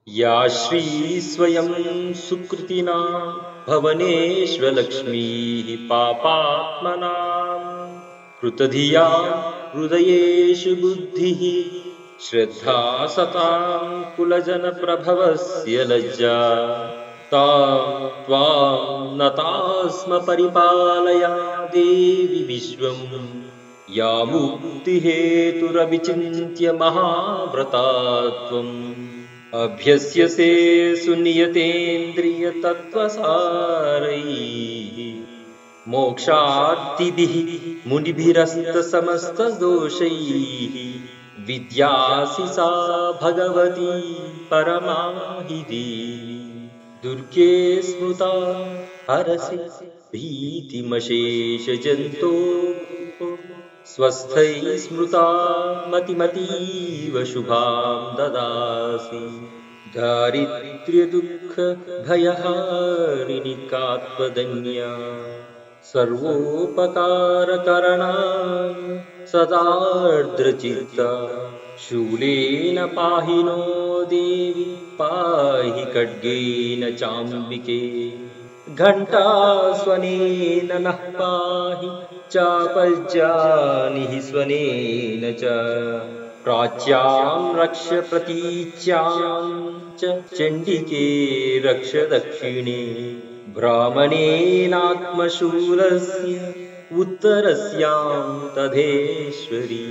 या श्री स्वयं सुकृतिना भवनेष्वलक्ष्मीः पापात्मनां कृतधिया हृदयेषु बुद्धिः श्रद्धा सतां कुलजनप्रभवस्य लज्जा तां त्वां नतास्म परिपालया देवि विश्वं या मुक्तिहेतुरविचिन्त्य महाव्रता त्वम् अभ्यस्यसे सुनियतेन्द्रियतत्त्वसारैः मोक्षार्थिभिः मुनिभिरस्तसमस्तदोषैः विद्यासि सा भगवती परमाहिदी दुर्गे स्मृता हरसि भीतिमशेषजन्तोः स्वस्थैः स्मृता मतिमतीव शुभां ददासि दारिद्र्यदुःखभयहारिणि कात्वदन्या सर्वोपकारकरणा सदार्द्रचित्ता शूलेन पाहि नो देवि पाहि खड्गेन चाम्बिके घण्टास्वनेन नः पाहि चापल्जानिः स्वनेन च प्राच्यां रक्ष प्रतीच्यां च चण्डिके रक्ष दक्षिणे ब्राह्मणेनात्मशूलस्य उत्तरस्यां तथेश्वरी।